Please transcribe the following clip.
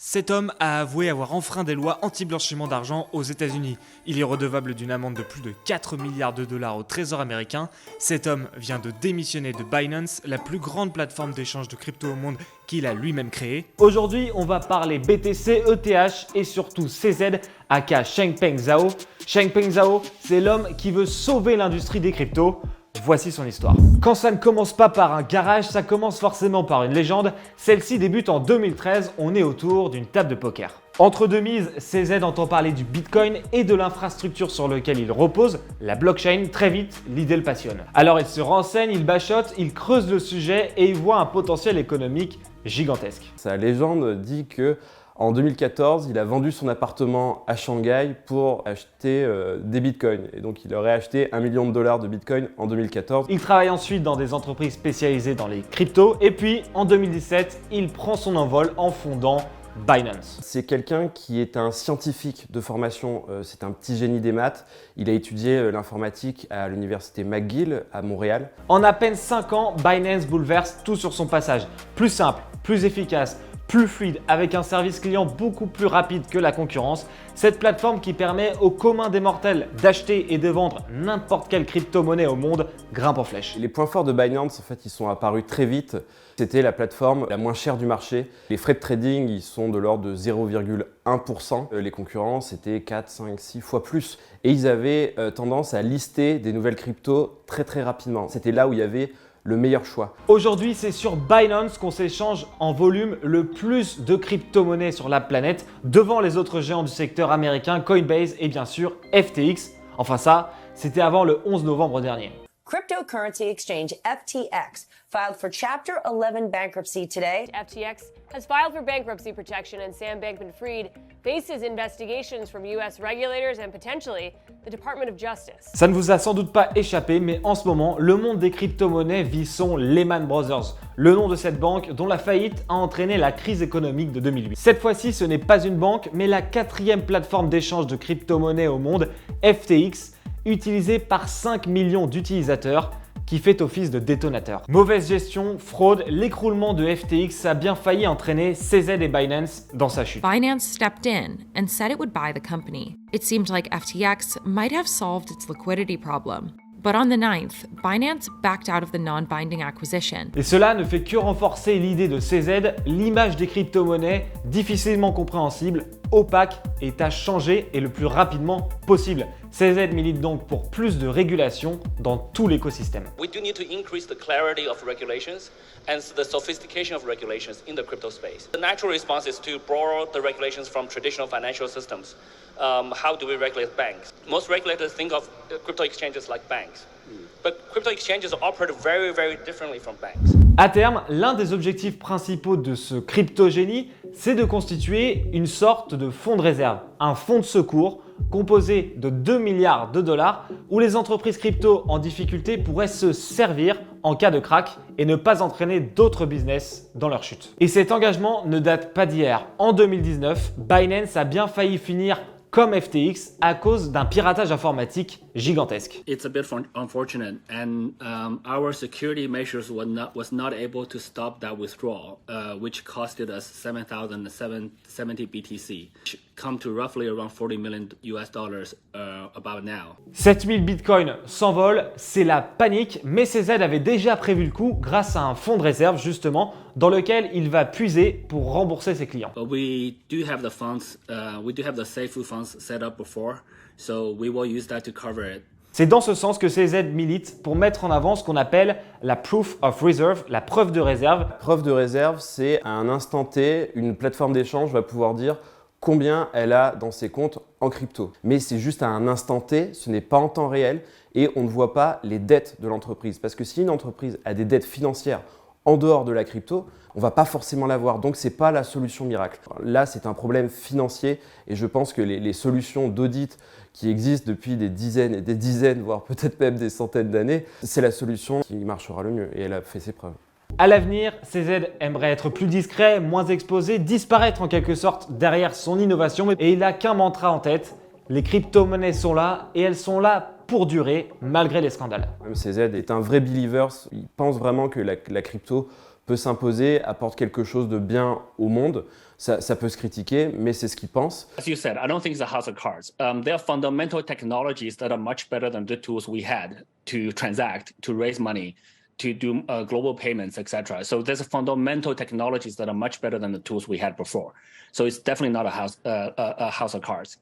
Cet homme a avoué avoir enfreint des lois anti-blanchiment d'argent aux États-Unis. Il est redevable d'une amende de plus de 4 milliards de dollars au Trésor américain. Cet homme vient de démissionner de Binance, la plus grande plateforme d'échange de crypto au monde qu'il a lui-même créée. Aujourd'hui, on va parler BTC, ETH et surtout CZ, aka Changpeng Zhao. Changpeng Zhao, c'est l'homme qui veut sauver l'industrie des cryptos. Voici son histoire. Quand ça ne commence pas par un garage, ça commence forcément par une légende. Celle-ci débute en 2013, on est autour d'une table de poker. Entre deux mises, CZ entend parler du Bitcoin et de l'infrastructure sur laquelle il repose, la blockchain. Très vite, l'idée le passionne. Alors il se renseigne, il bachote, il creuse le sujet et il voit un potentiel économique gigantesque. Sa légende dit que en 2014, il a vendu son appartement à Shanghai pour acheter des bitcoins. Et donc, il aurait acheté $1 million de bitcoins en 2014. Il travaille ensuite dans des entreprises spécialisées dans les cryptos. Et puis, en 2017, il prend son envol en fondant Binance. C'est quelqu'un qui est un scientifique de formation, c'est un petit génie des maths. Il a étudié l'informatique à l'université McGill à Montréal. En à peine 5 ans, Binance bouleverse tout sur son passage. Plus simple, plus efficace, plus fluide, avec un service client beaucoup plus rapide que la concurrence. Cette plateforme qui permet au commun des mortels d'acheter et de vendre n'importe quelle crypto-monnaie au monde grimpe en flèche. Les points forts de Binance, en fait, ils sont apparus très vite. C'était la plateforme la moins chère du marché. Les frais de trading, ils sont de l'ordre de 0,1%. Les concurrents, c'était 4, 5, 6 fois plus. Et ils avaient tendance à lister des nouvelles cryptos très rapidement. C'était là où il y avait le meilleur choix. Aujourd'hui, c'est sur Binance qu'on s'échange en volume le plus de crypto-monnaies sur la planète, devant les autres géants du secteur américain, Coinbase et bien sûr FTX. Enfin ça, c'était avant le 11 novembre dernier. Cryptocurrency exchange FTX filed for Chapter 11 bankruptcy today. FTX has filed for bankruptcy protection and Sam Bankman-Fried faces investigations from US regulators and potentially the Department of Justice. Ça ne vous a sans doute pas échappé, mais en ce moment, le monde des crypto-monnaies vit son Lehman Brothers, le nom de cette banque dont la faillite a entraîné la crise économique de 2008. Cette fois-ci, ce n'est pas une banque, mais la quatrième plateforme d'échange de crypto-monnaies au monde, FTX, utilisée par 5 millions d'utilisateurs, qui fait office de détonateur. Mauvaise gestion, fraude, l'écroulement de FTX a bien failli entraîner CZ et Binance dans sa chute. Binance stepped in and said it would buy the company. It seemed like FTX might have solved its liquidity problem. But on the 9th, Binance backed out of the non-binding acquisition. Et cela ne fait que renforcer l'idée de CZ, l'image des crypto-monnaies difficilement compréhensible, opaque est à changer et le plus rapidement possible. CZ milite donc pour plus de régulation dans tout l'écosystème. We do need to increase the clarity of regulations and the sophistication of regulations in the crypto space. The natural response is to borrow the regulations from traditional financial systems. How do we regulate banks? Most regulators think of crypto exchanges like banks. But crypto exchanges operate very differently from banks. À terme, l'un des objectifs principaux de ce crypto-génie, c'est de constituer une sorte de fonds de réserve, un fonds de secours composé de 2 milliards de dollars où les entreprises crypto en difficulté pourraient se servir en cas de crack et ne pas entraîner d'autres business dans leur chute. Et cet engagement ne date pas d'hier. En 2019, Binance a bien failli finir comme FTX à cause d'un piratage informatique gigantesque. It's a bit unfortunate, and our security measures was not able to stop that withdrawal, which costed us 7,770 BTC, which come to roughly around $40 million about now. 7000 bitcoins s'envolent, c'est la panique, mais CZ avait déjà prévu le coup grâce à un fonds de réserve justement dans lequel il va puiser pour rembourser ses clients. But we do have the funds, we do have the safe funds set up before, so we will use that to cover it. C'est dans ce sens que CZ milite pour mettre en avant ce qu'on appelle la Proof of Reserve, la preuve de réserve. Preuve de réserve, c'est à un instant T, une plateforme d'échange va pouvoir dire combien elle a dans ses comptes en crypto. Mais c'est juste à un instant T, ce n'est pas en temps réel et on ne voit pas les dettes de l'entreprise. Parce que si une entreprise a des dettes financières en dehors de la crypto, on ne va pas forcément l'avoir. Donc, ce n'est pas la solution miracle. Là, c'est un problème financier et je pense que les solutions d'audit qui existent depuis des dizaines et des dizaines, voire peut-être même des centaines d'années, c'est la solution qui marchera le mieux et elle a fait ses preuves. À l'avenir, CZ aimerait être plus discret, moins exposé, disparaître en quelque sorte derrière son innovation et il n'a qu'un mantra en tête, les crypto-monnaies sont là et elles sont là pour durer malgré les scandales. Même CZ est un vrai believer, il pense vraiment que la crypto peut s'imposer, apporte quelque chose de bien au monde. Ça peut se critiquer, mais c'est ce qu'ils pensent. As you said, I don't think it's a house of cards. There are fundamental technologies that are much better than the tools we had to transact, to raise money, to do global payments, etc. So there's fundamental technologies that are much better than the tools we had before. So it's definitely not a house of cards.